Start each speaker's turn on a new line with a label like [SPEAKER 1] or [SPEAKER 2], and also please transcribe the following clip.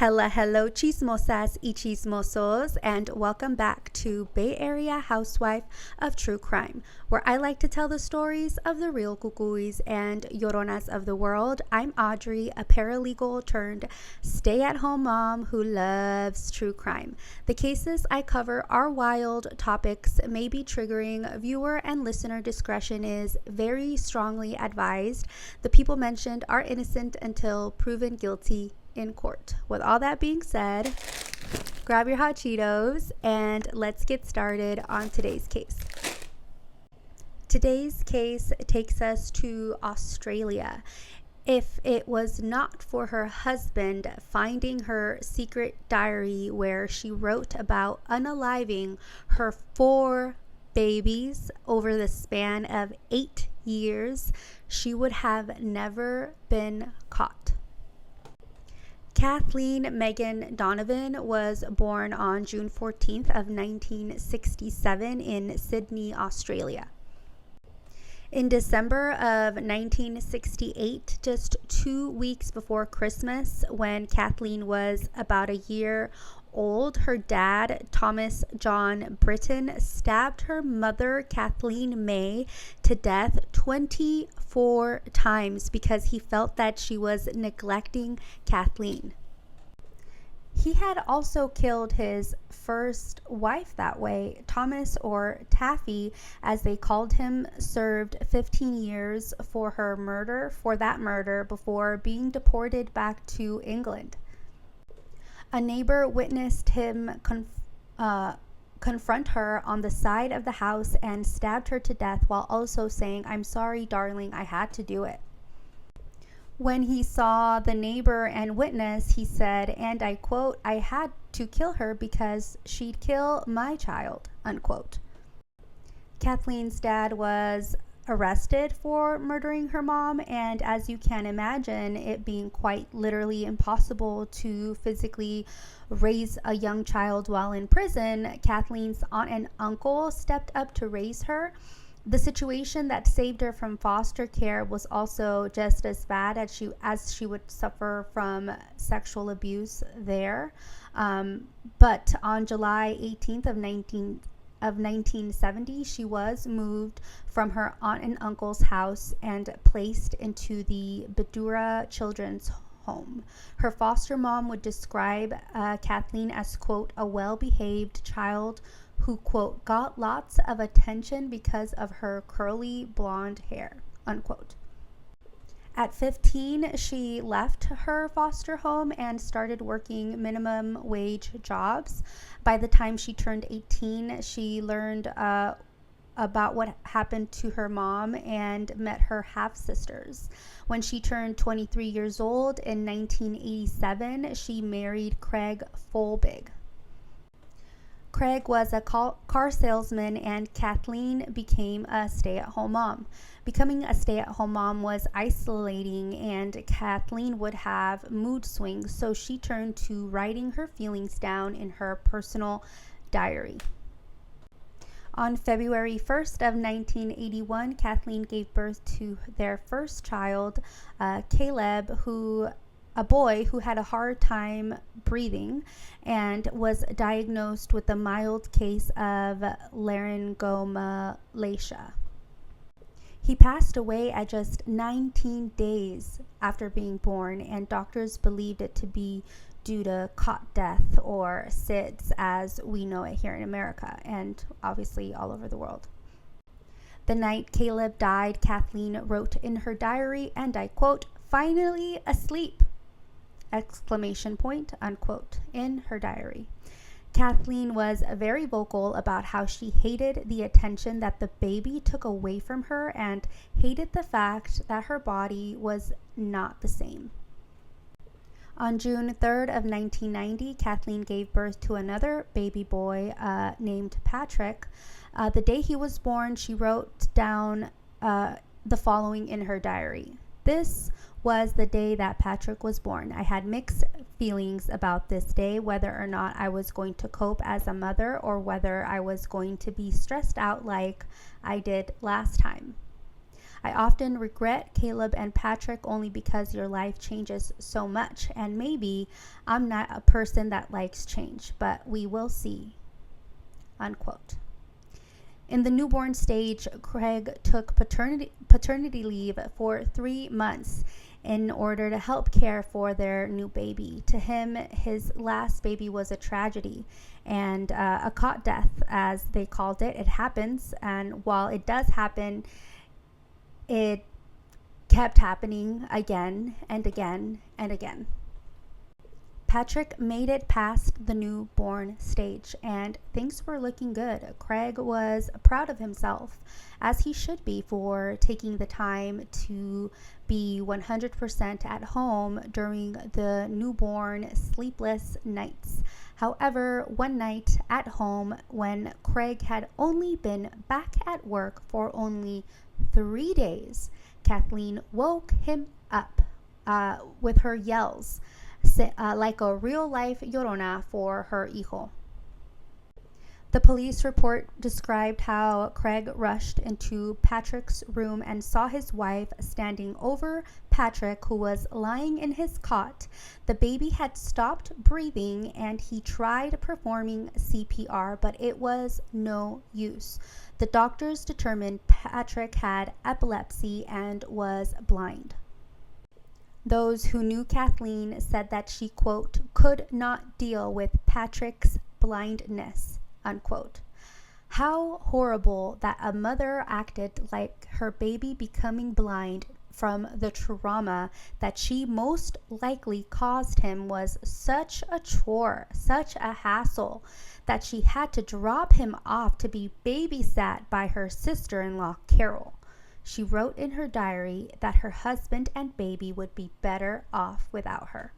[SPEAKER 1] Hello, chismosas y chismosos, and welcome back to Bay Area Housewife of True Crime, where I like to tell the stories of the real cucuys and lloronas of the world. I'm Audrey, a paralegal turned stay-at-home mom who loves true crime. The cases I cover are wild, topics may be triggering, viewer and listener discretion is very strongly advised. The people mentioned are innocent until proven guilty in court. With all that being said, grab your hot Cheetos and let's get started on today's case. Today's case takes us to Australia. If it was not for her husband finding her secret diary where she wrote about unaliving her 4 babies over the span of 8 years, she would have never been caught. Kathleen Megan Donovan was born on June 14th of 1967 in Sydney, Australia. In December of 1968, just 2 weeks before Christmas, when Kathleen was about a year old, her dad, Thomas John Britton, stabbed her mother, Kathleen May, to death 24 times because he felt that she was neglecting Kathleen. He had also killed his first wife that way. Thomas, or Taffy as they called him, served 15 years for that murder before being deported back to England. A neighbor witnessed him confront her on the side of the house and stabbed her to death while also saying, "I'm sorry, darling, I had to do it." When he saw the neighbor and witness, he said, and I quote, "I had to kill her because she'd kill my child," unquote. Kathleen's dad was arrested for murdering her mom, and as you can imagine, it being quite literally impossible to physically raise a young child while in prison, Kathleen's aunt and uncle stepped up to raise her. The situation that saved her from foster care was also just as bad as she would suffer from sexual abuse there. But on July 18th of 1970, she was moved from her aunt and uncle's house and placed into the Bedura Children's Home. Her foster mom would describe Kathleen as, quote, "a well-behaved child who, quote, got lots of attention because of her curly blonde hair," unquote. At 15, she left her foster home and started working minimum wage jobs. By the time she turned 18, she learned about what happened to her mom and met her half-sisters. When she turned 23 years old in 1987, she married Craig Folbigg. Craig was a car salesman and Kathleen became a stay-at-home mom. Becoming a stay-at-home mom was isolating and Kathleen would have mood swings, so she turned to writing her feelings down in her personal diary. On February 1st of 1981, Kathleen gave birth to their first child, Caleb, a boy who had a hard time breathing and was diagnosed with a mild case of laryngomalacia. He passed away at just 19 days after being born, and doctors believed it to be due to cot death, or SIDS as we know it here in America and obviously all over the world. The night Caleb died, Kathleen wrote in her diary, and I quote, "finally asleep," exclamation point, unquote, in her diary. Kathleen was very vocal about how she hated the attention that the baby took away from her and hated the fact that her body was not the same. On June 3rd of 1990, Kathleen gave birth to another baby boy named Patrick. The day he was born, she wrote down the following in her diary. "This was the day that Patrick was born. I had mixed feelings about this day, whether or not I was going to cope as a mother or whether I was going to be stressed out like I did last time. I often regret Caleb and Patrick only because your life changes so much, and maybe I'm not a person that likes change, but we will see," unquote. In the newborn stage, Craig took paternity leave for 3 months in order to help care for their new baby. To him, his last baby was a tragedy and a cot death, as they called it. It happens, and while it does happen, it kept happening again and again and again. Patrick made it past the newborn stage, and things were looking good. Craig was proud of himself, as he should be, for taking the time to be 100% at home during the newborn sleepless nights. However, one night at home, when Craig had only been back at work for only 3 days, Kathleen woke him up with her yells, like a real-life llorona for her hijo. The police report described how Craig rushed into Patrick's room and saw his wife standing over Patrick, who was lying in his cot. The baby had stopped breathing, and he tried performing CPR, but it was no use. The doctors determined Patrick had epilepsy and was blind. Those who knew Kathleen said that she, quote, could not deal with Patrick's blindness, unquote. How horrible that a mother acted like her baby becoming blind from the trauma that she most likely caused him was such a chore, such a hassle, that she had to drop him off to be babysat by her sister-in-law, Carol. She wrote in her diary that her husband and baby would be better off without her.